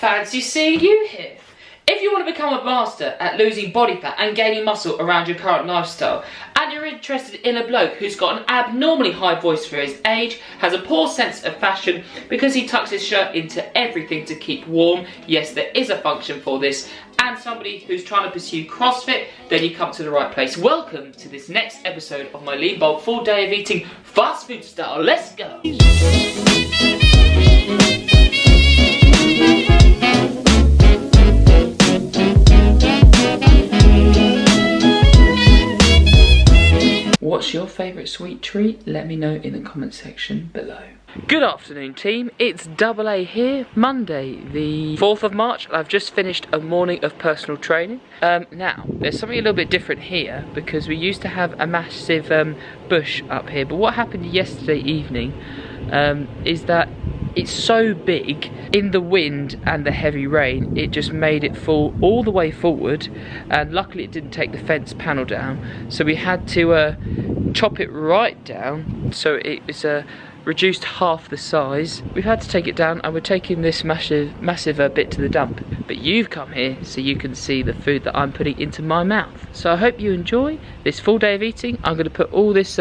Fancy seeing you here. If you want to become a master at losing body fat and gaining muscle around your current lifestyle, and you're interested in a bloke who's got an abnormally high voice for his age, has a poor sense of fashion because he tucks his shirt into everything to keep warm, yes, there is a function for this, and somebody who's trying to pursue CrossFit, then you come to the right place. Welcome to this next episode of my Lean Bulk full day of eating fast food style. Let's go! What's your favourite sweet treat? Let me know in the comment section below. Good afternoon team, it's Double A here, Monday the 4th of March. I've just finished a morning of personal training. Now, there's something a little bit different here because we used to have a massive bush up here, but what happened yesterday evening is that it's so big, in the wind and the heavy rain, it just made it fall all the way forward, and luckily it didn't take the fence panel down, so we had to chop it right down, so it was reduced half the size. We've had to take it down and we're taking this massive bit to the dump. But you've come here so you can see the food that I'm putting into my mouth. So I hope you enjoy this full day of eating. I'm going to put all this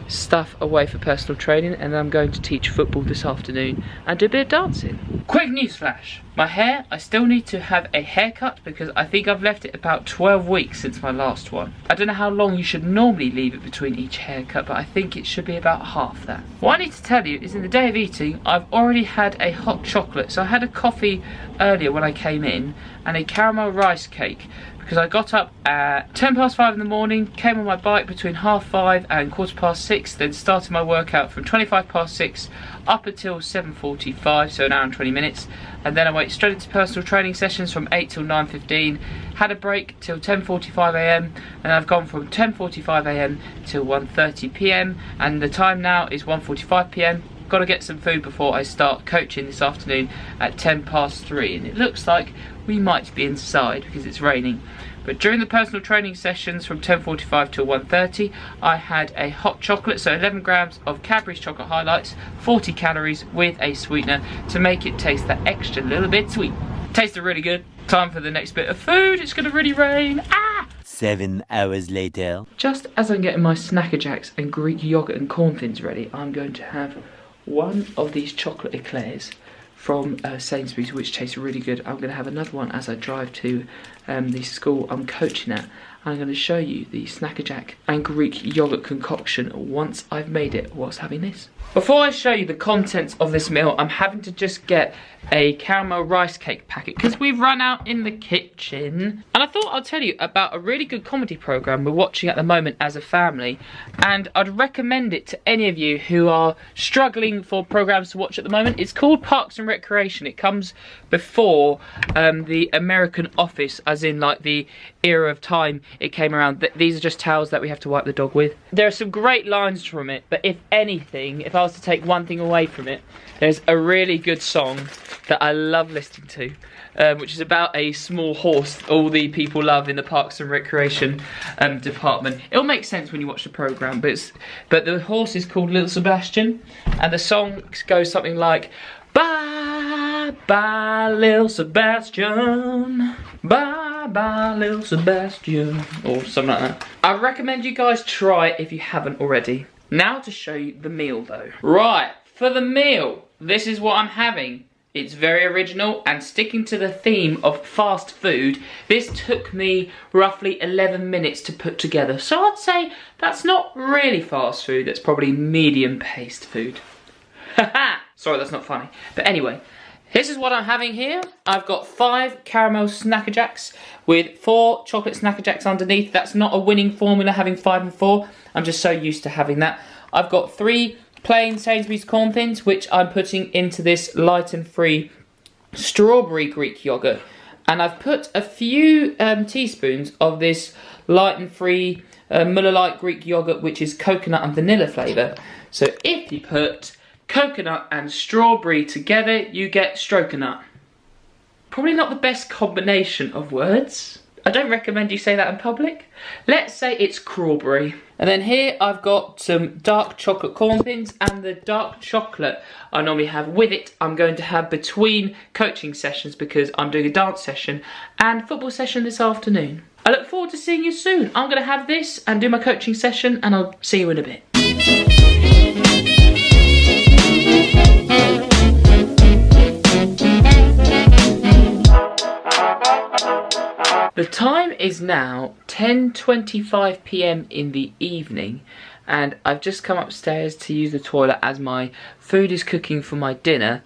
stuff away for personal training, and I'm going to teach football this afternoon and do a bit of dancing. Quick news flash. My hair, I still need to have a haircut because I think I've left it about 12 weeks since my last one. I don't know how long you should normally leave it between each haircut, but I think it should be about half that. What I need to tell you is in the day of eating, I've already had a hot chocolate. So I had a coffee earlier when I came in and a caramel rice cake, because I got up at 5:10 in the morning, came on my bike between 5:30 and 6:15, then started my workout from 6:25 up until 7:45, so an hour and 20 minutes, and then I went straight into personal training sessions from 8 till 9:15, had a break till 10:45 AM, and I've gone from 10:45 AM till 1:30 PM, and the time now is 1:45 PM. Got to get some food before I start coaching this afternoon at 3:10, and it looks like we might be inside because it's raining. But during the personal training sessions from 10:45 till 1:30, I had a hot chocolate, so 11 grams of Cadbury's chocolate highlights, 40 calories with a sweetener to make it taste that extra little bit sweet. Tasted really good. Time for the next bit of food. It's gonna really rain. 7 hours later. Just as I'm getting my Snacker Jacks and Greek yogurt and corn thins ready, I'm going to have one of these chocolate eclairs from Sainsbury's, which tastes really good. I'm going to have another one as I drive to the school I'm coaching at. I'm going to show you the Snacker Jack and Greek yogurt concoction once I've made it whilst having this. Before I show you the contents of this meal, I'm having to just get a caramel rice cake packet because we've run out in the kitchen. And I thought I'd tell you about a really good comedy programme we're watching at the moment as a family, and I'd recommend it to any of you who are struggling for programmes to watch at the moment. It's called Parks and Recreation. It comes before the American Office, as in like the era of time it came around. These are just towels that we have to wipe the dog with. There are some great lines from it, but if anything, if I was to take one thing away from it, there's a really good song that I love listening to, which is about a small horse all the people love in the Parks and Recreation department. It'll make sense when you watch the programme, but the horse is called Little Sebastian, and the song goes something like, bye bye Little Sebastian, bye bye Little Sebastian, or something like that. I recommend you guys try it if you haven't already. Now to show you the meal though. Right, for the meal, this is what I'm having. It's very original and sticking to the theme of fast food. This took me roughly 11 minutes to put together. So I'd say that's not really fast food, that's probably medium paced food. Haha! Sorry, that's not funny. But anyway, this is what I'm having here. I've got 5 caramel Snacker Jacks with 4 chocolate Snacker Jacks underneath. That's not a winning formula, having 5 and 4. I'm just so used to having that. I've got 3 plain Sainsbury's corn thins, which I'm putting into this light and free strawberry Greek yogurt. And I've put a few teaspoons of this light and free Muller Light Greek yogurt, which is coconut and vanilla flavour. So if you put coconut and strawberry together, you get stroconut. Probably not the best combination of words. I don't recommend you say that in public. Let's say it's crawberry. And then here I've got some dark chocolate corn thins, and the dark chocolate I normally have with it I'm going to have between coaching sessions because I'm doing a dance session and football session this afternoon. I look forward to seeing you soon. I'm going to have this and do my coaching session, and I'll see you in a bit. The time is now 10:25 PM in the evening, and I've just come upstairs to use the toilet as my food is cooking for my dinner.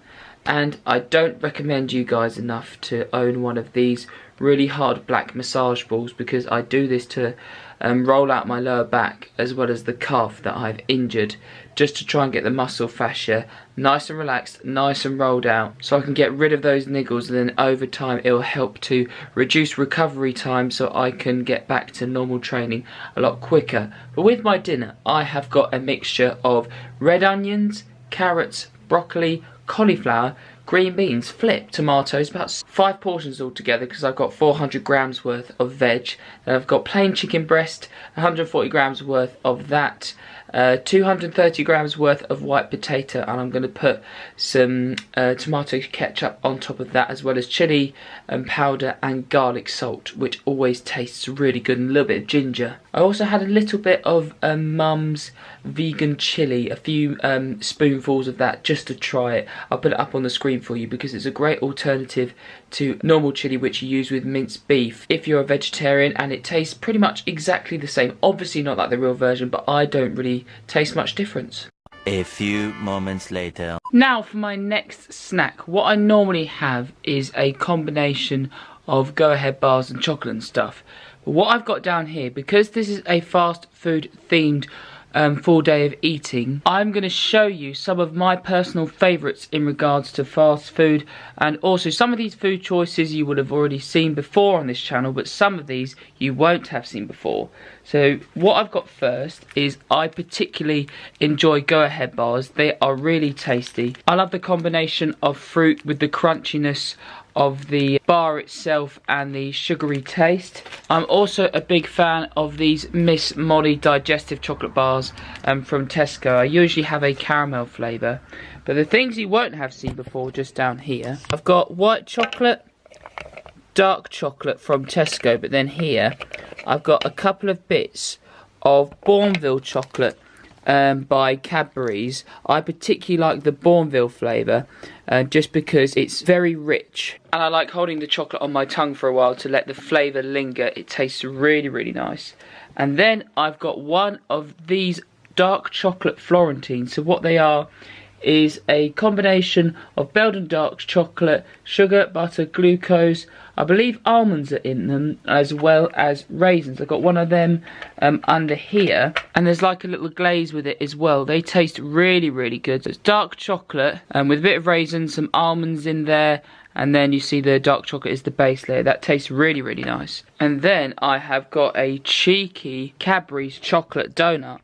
And I don't recommend you guys enough to own one of these really hard black massage balls, because I do this to roll out my lower back as well as the calf that I've injured, just to try and get the muscle fascia nice and relaxed, nice and rolled out, so I can get rid of those niggles, and then over time it will help to reduce recovery time so I can get back to normal training a lot quicker. But with my dinner I have got a mixture of red onions, carrots, broccoli, cauliflower, green beans, flip, tomatoes, about 5 portions altogether because I've got 400 grams worth of veg. Then I've got plain chicken breast, 140 grams worth of that, 230 grams worth of white potato, and I'm going to put some tomato ketchup on top of that, as well as chilli powder and garlic salt, which always tastes really good, and a little bit of ginger. I also had a little bit of Mum's vegan chilli, a few spoonfuls of that just to try it. I'll put it up on the screen for you because it's a great alternative to normal chilli, which you use with minced beef if you're a vegetarian, and it tastes pretty much exactly the same. Obviously not like the real version, but I don't really taste much difference. A few moments later. Now for my next snack. What I normally have is a combination of go-ahead bars and chocolate and stuff. But what I've got down here, because this is a fast food themed full day of eating, I'm going to show you some of my personal favourites in regards to fast food, and also some of these food choices you would have already seen before on this channel, but some of these you won't have seen before. So what I've got first is, I particularly enjoy go-ahead bars. They are really tasty. I love the combination of fruit with the crunchiness of the bar itself and the sugary taste. I'm also a big fan of these Miss Molly digestive chocolate bars from Tesco. I usually have a caramel flavour, but the things you won't have seen before just down here, I've got white chocolate, dark chocolate from Tesco, but then here I've got a couple of bits of Bournville chocolate by Cadbury's. I particularly like the Bournville flavour just because it's very rich, and I like holding the chocolate on my tongue for a while to let the flavour linger. It tastes really, really nice. And then I've got one of these dark chocolate Florentines. So what they are is a combination of Belgian dark chocolate, sugar, butter, glucose, I believe almonds are in them, as well as raisins. I've got one of them under here, and there's like a little glaze with it as well. They taste really, really good. So it's dark chocolate with a bit of raisins, some almonds in there, and then you see the dark chocolate is the base layer. That tastes really, really nice. And then I have got a cheeky Cadbury's chocolate donut,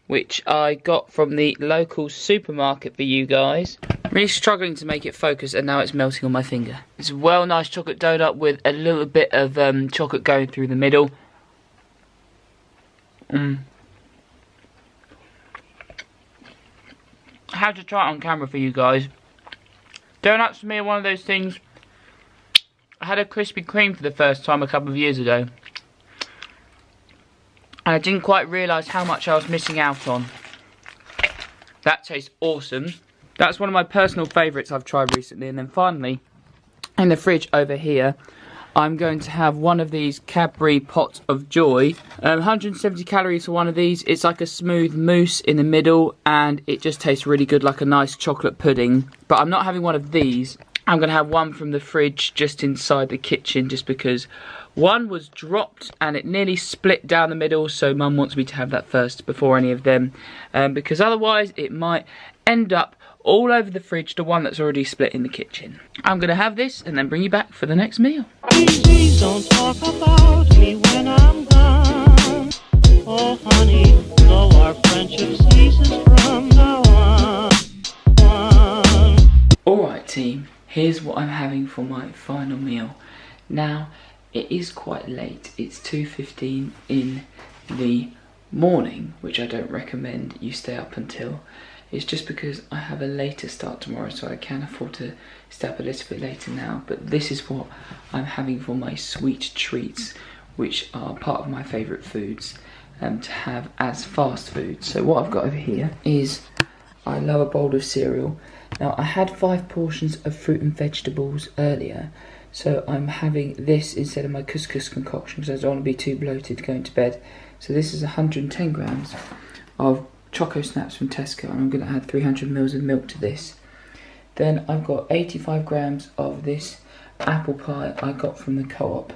which I got from the local supermarket for you guys. I'm really struggling to make it focus, and now it's melting on my finger. It's a well nice chocolate donut with a little bit of chocolate going through the middle. I had to try it on camera for you guys. Donuts for me are one of those things. I had a Krispy Kreme for the first time a couple of years ago, and I didn't quite realise how much I was missing out on. That tastes awesome. That's one of my personal favourites I've tried recently. And then finally, in the fridge over here, I'm going to have one of these Cadbury Pot of Joy. 170 calories for one of these. It's like a smooth mousse in the middle, and it just tastes really good, like a nice chocolate pudding. But I'm not having one of these. I'm going to have one from the fridge just inside the kitchen, just because one was dropped and it nearly split down the middle, so Mum wants me to have that first before any of them, because otherwise it might end up all over the fridge, the one that's already split in the kitchen. I'm going to have this and then bring you back for the next meal. Please don't talk about me when I'm gone. Oh honey, though our friendship ceases from now on. Alright team, here's what I'm having for my final meal. Now, it is quite late. It's 2:15 in the morning, which I don't recommend you stay up until, is just because I have a later start tomorrow, so I can afford to stay up a little bit later now. But this is what I'm having for my sweet treats, which are part of my favourite foods to have as fast food. So what I've got over here is, I love a bowl of cereal. Now I had 5 portions of fruit and vegetables earlier, so I'm having this instead of my couscous concoction because I don't want to be too bloated going to bed. So this is 110 grams of Choco Snaps from Tesco, and I'm going to add 300 ml of milk to this. Then I've got 85 grams of this apple pie I got from the co-op.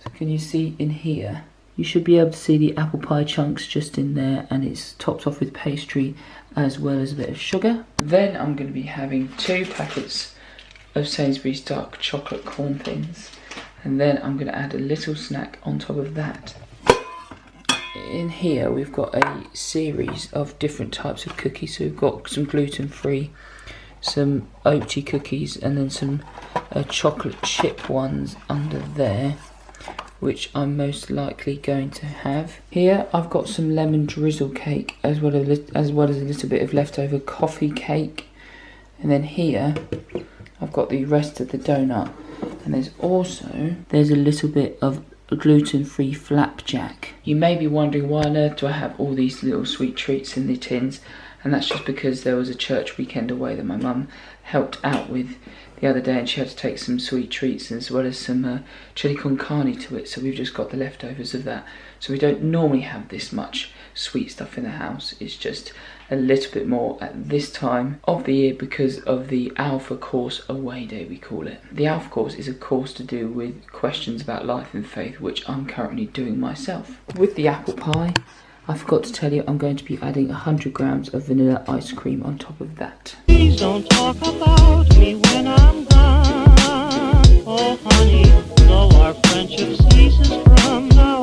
So can you see in here? You should be able to see the apple pie chunks just in there, and it's topped off with pastry as well as a bit of sugar. Then I'm going to be having 2 packets of Sainsbury's dark chocolate corn thins, and then I'm going to add a little snack on top of that. In here we've got a series of different types of cookies. So we've got some gluten-free, some oaty cookies, and then some chocolate chip ones under there, which I'm most likely going to have. Here I've got some lemon drizzle cake as well as a little bit of leftover coffee cake, and then here I've got the rest of the donut, and there's a little bit of gluten-free flapjack. You may be wondering, why on earth do I have all these little sweet treats in the tins? And that's just because there was a church weekend away that my mum helped out with the other day, and she had to take some sweet treats as well as some chili con carne to it, so we've just got the leftovers of that. So we don't normally have this much sweet stuff in the house. It's just a little bit more at this time of the year because of the Alpha Course Away Day, we call it. The Alpha Course is a course to do with questions about life and faith, which I'm currently doing myself. With the apple pie, I forgot to tell you, I'm going to be adding 100 grams of vanilla ice cream on top of that. Please don't talk about me when I'm gone. Oh honey, though our friendship ceases from now